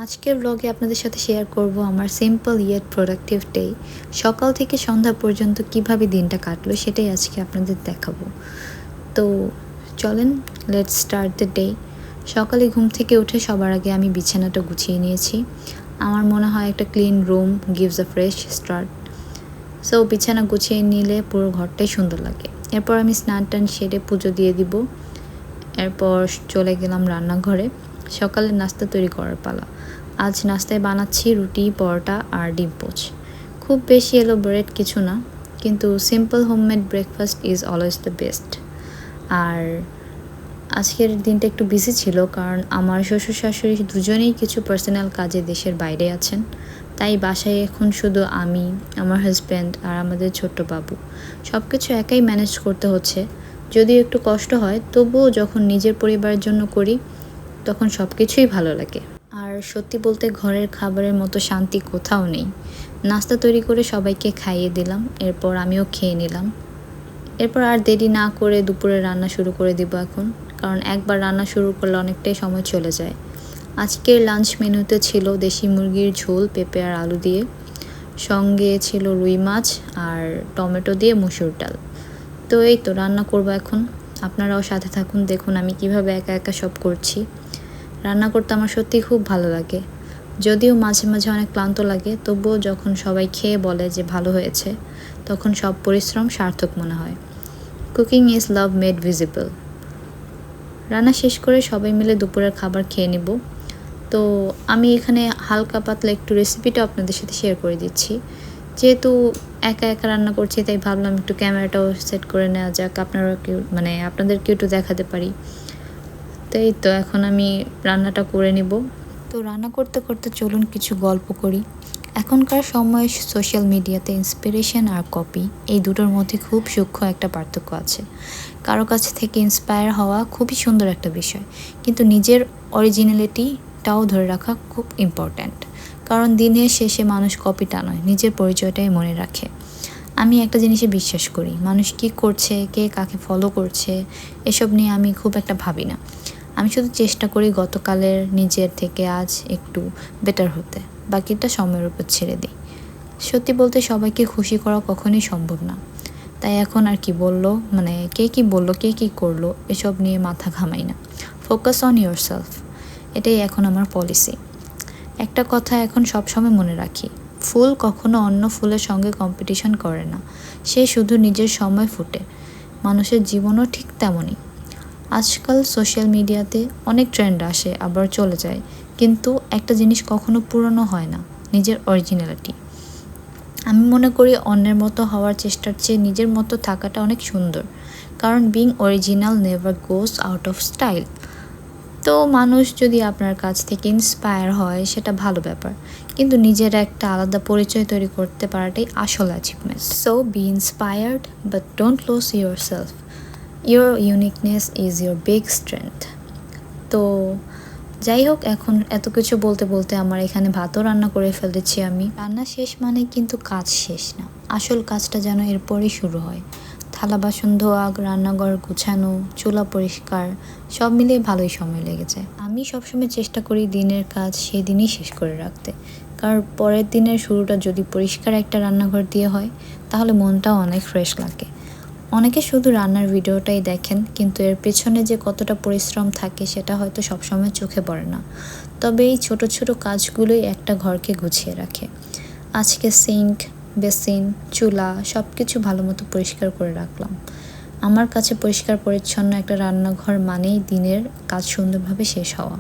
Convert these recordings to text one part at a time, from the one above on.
আজকের ব্লগে আপনাদের সাথে শেয়ার করব আমার সিম্পল ইয়েট প্রোডাক্টিভ ডে। সকাল থেকে সন্ধ্যা পর্যন্ত কিভাবে দিনটা কাটলো সেটাই আজকে আপনাদের দেখাবো। তো চলেন, লেটস স্টার্ট দ্য ডে। সকালে ঘুম থেকে উঠে সবার আগে আমি বিছানাটা গুছিয়ে নিয়েছি। আমার মনে হয় একটা ক্লিন রুম গিভস আ ফ্রেশ স্টার্ট। সো বিছানা গুছিয়ে নিলে পুরো ঘরটাই সুন্দর লাগে। এরপর আমি স্নান টান সেরে পুজো দিয়ে দিব। এরপর চলে গেলাম রান্নাঘরে। সকালে নাস্তা তৈরি করার পালা। আজ নাস্তায় বানাচ্ছি রুটি, পরোটা আর ডিম পোচ। খুব বেশি এলোবোরেট কিছু না, কিন্তু simple homemade breakfast is always the best. আর আজকের দিনটা একটু বিজি ছিল, কারণ আমার শ্বশুর শাশুড়ি দুজনেই কিছু পার্সোনাল কাজে দেশের বাইরে আছেন। তাই বাসায় এখন শুধু আমি, আমার হাজব্যান্ড আর আমাদের ছোট্ট বাবু। সব কিছু একাই ম্যানেজ করতে হচ্ছে। যদিও একটু কষ্ট হয়, তবুও যখন নিজের পরিবারের জন্য করি তখন সব কিছুই ভালো লাগে। আর সত্যি বলতে ঘরের খাবারের মতো শান্তি কোথাও নেই। নাস্তা তৈরি করে সবাইকে খাইয়ে দিলাম, এরপর আমিও খেয়ে নিলাম। এরপর আর দেরি না করে দুপুরে রান্না শুরু করে দিব এখন, কারণ একবার রান্না শুরু করলে অনেকটাই সময় চলে যায়। আজকের লাঞ্চ মেনুতে ছিল দেশি মুরগির ঝোল, পেঁপে আর আলু দিয়ে। সঙ্গে ছিল রুই মাছ আর টমেটো দিয়ে মসুর ডাল। তো এই তো রান্না করবো এখন। আপনারাও সাথে থাকুন, দেখুন আমি কিভাবে একা একা সব করছি। রান্না করতে আমার সত্যিই খুব ভালো লাগে। যদিও মাঝে মাঝে অনেক ক্লান্ত লাগে, তবুও যখন সবাই খেয়ে বলে যে ভালো হয়েছে, তখন সব পরিশ্রম সার্থক মনে হয়। Cooking is love made visible. রান্না শেষ করে সবাই মিলে দুপুরের খাবার খেয়ে নিব। তো আমি এখানে হালকা পাতলা একটু রেসিপিটা আপনাদের সাথে শেয়ার করে দিচ্ছি। যেহেতু একা একা রান্না করছি, তাই ভাবলাম একটু ক্যামেরাটাও সেট করে নেওয়া যাক, আপনাদেরকে একটু দেখাতে পারি। তো এই তো এখন আমি রান্নাটা করে নিব। তো রান্না করতে করতে চলুন কিছু গল্প করি। এখনকার সময়ে সোশ্যাল মিডিয়াতে ইন্সপিরেশন আর কপি, এই দুটোর মধ্যে খুব সূক্ষ্ম একটা পার্থক্য আছে। কারো কাছ থেকে ইন্সপায়ার হওয়া খুবই সুন্দর একটা বিষয়, কিন্তু নিজের অরিজিনালিটিটাও ধরে রাখা খুব ইম্পর্ট্যান্ট। কারণ দিনের শেষে মানুষ কপিটা নয়, নিজের পরিচয়টাই মনে রাখে। আমি একটা জিনিসে বিশ্বাস করি, মানুষ কী করছে, কে কাকে ফলো করছে, এসব নিয়ে আমি খুব একটা ভাবি না। আমি শুধু চেষ্টা করি গতকালের নিজের থেকে আজ একটু বেটার হতে। বাকিটা সময়ের উপর ছেড়ে দিই। সত্যি বলতে সবাইকে খুশি করা কখনোই সম্ভব না। তাই এখন আর কি বললো, কে কী বললো, কে কী করলো, এসব নিয়ে মাথা ঘামাই না। ফোকাস অন ইয়োর সেলফ, এটাই এখন আমার পলিসি। একটা কথা এখন সবসময় মনে রাখি, ফুল কখনো অন্য ফুলের সঙ্গে কম্পিটিশন করে না, সে শুধু নিজের সময় ফুটে। মানুষের জীবনও ঠিক তেমনই। আজকাল সোশ্যাল মিডিয়াতে অনেক ট্রেন্ড আসে আবার চলে যায়, কিন্তু একটা জিনিস কখনো পুরনো হয় না, নিজের অরিজিনালিটি। আমি মনে করি অন্যের মতো হওয়ার চেষ্টার চেয়ে নিজের মতো থাকাটা অনেক সুন্দর, কারণ being original never goes out of style. তো মানুষ যদি আপনার কাছ থেকে ইন্সপায়ার হয় সেটা ভালো ব্যাপার, কিন্তু নিজের একটা আলাদা পরিচয় তৈরি করতে পারাটাই আসল achievement. So B inspired but don't lose your self. Your uniqueness is your big strength. তো যাই হোক, এখন এত কিছু বলতে বলতে আমার এখানে ভাতও রান্না করে ফেলেছি আমি। রান্না শেষ মানে কিন্তু কাজ শেষ না, আসল কাজটা যেন এরপরই শুরু হয়। থালা বাসন ধোয়া, রান্নাঘর গুছানো, চুলা পরিষ্কার, সব মিলিয়ে ভালোই সময় লেগে যায়। আমি সবসময় চেষ্টা করি দিনের কাজ সেদিনই শেষ করে রাখতে, কারণ পরের দিনের শুরুটা যদি পরিষ্কার একটা রান্নাঘর দিয়ে হয়, তাহলে মনটাও অনেক ফ্রেশ লাগে। অনেকে শুধু রান্নার ভিডিওটাই দেখেন, কিন্তু এর পেছনে যে কতটা পরিশ্রম থাকে সেটা হয়তো সবসময় চোখে পড়ে না। তবে এই ছোট ছোট কাজগুলোই একটা ঘরকে গুছিয়ে রাখে। আজকে সিঙ্ক, বেসিন, চুলা সব কিছু ভালো মতো পরিষ্কার করে রাখলাম। আমার কাছে পরিষ্কার পরিচ্ছন্ন একটা রান্নাঘর মানেই দিনের কাজ সুন্দরভাবে শেষ হওয়া।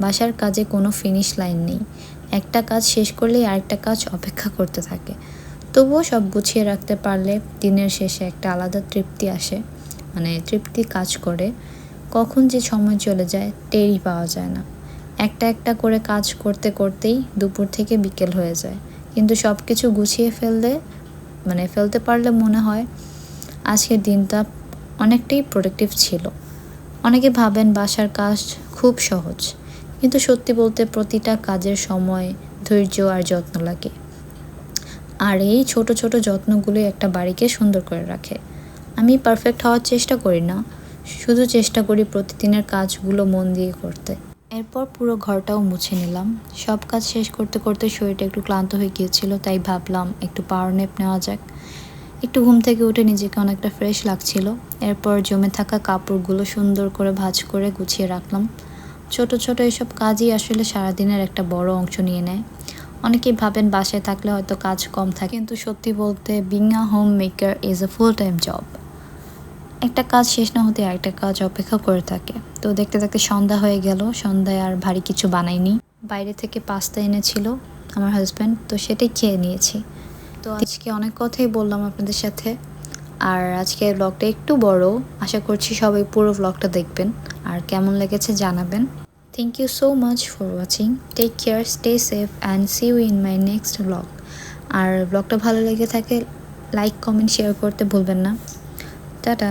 বাসার কাজে কোনো ফিনিশ লাইন নেই, একটা কাজ শেষ করলেই আরেকটা কাজ অপেক্ষা করতে থাকে। তবুও সব গুছিয়ে রাখতে পারলে দিনের শেষে একটা আলাদা তৃপ্তি আসে, তৃপ্তি কাজ করে। কখন যে সময় চলে যায় টেরই পাওয়া যায় না। একটা একটা করে কাজ করতে করতেই দুপুর থেকে বিকেল হয়ে যায়, কিন্তু সব কিছু গুছিয়ে ফেলতে পারলে মনে হয় আজকের দিনটা অনেকটাই প্রোডাক্টিভ ছিল। অনেকে ভাবেন বাসার কাজ খুব সহজ, কিন্তু সত্যি বলতে প্রতিটা কাজের সময়, ধৈর্য আর যত্ন লাগে। আর এই ছোট ছোট যত্নগুলোই একটা বাড়িকে সুন্দর করে রাখে। আমি পারফেক্ট হওয়ার চেষ্টা করি না, শুধু চেষ্টা করি প্রতিদিনের কাজগুলো মন দিয়ে করতে। এরপর পুরো ঘরটাও মুছে নিলাম। সব কাজ শেষ করতে করতে শরীরটা একটু ক্লান্ত হয়ে গিয়েছিল, তাই ভাবলাম একটু পাওয়ার ন্যাপ নেওয়া যাক। একটু ঘুম থেকে উঠে নিজেকে অনেকটা ফ্রেশ লাগছিল। এরপর জমে থাকা কাপড়গুলো সুন্দর করে ভাঁজ করে গুছিয়ে রাখলাম। ছোট ছোট এসব কাজই আসলে সারাদিনের একটা বড় অংশ নিয়ে নেয়। অনেকেই ভাবেন বাসায় থাকলে হয়তো কাজ কম থাকে, কিন্তু সত্যি বলতে being a home maker is a full time job. একটা কাজ শেষ না হতে আরেকটা কাজ অপেক্ষা করে থাকে। তো দেখতে দেখতে সন্ধ্যা হয়ে গেল। সন্ধ্যায় আর ভারী কিছু বানাইনি, বাইরে থেকে পাস্তা এনেছিল আমার হাজব্যান্ড, তো সেটাই খেয়ে নিয়েছি। তো আজকে অনেক কথাই বললাম আপনাদের সাথে। আর আজকে ব্লগটা একটু বড়, আশা করছি সবাই পুরো ব্লগটা দেখবেন আর কেমন লেগেছে জানাবেন। Thank you so much for watching. Take care, stay safe and see you in my next blog. আর ব্লগটা ভালো লেগে থাকে লাইক কমেন্ট শেয়ার করতে ভুলবেন না। টাটা।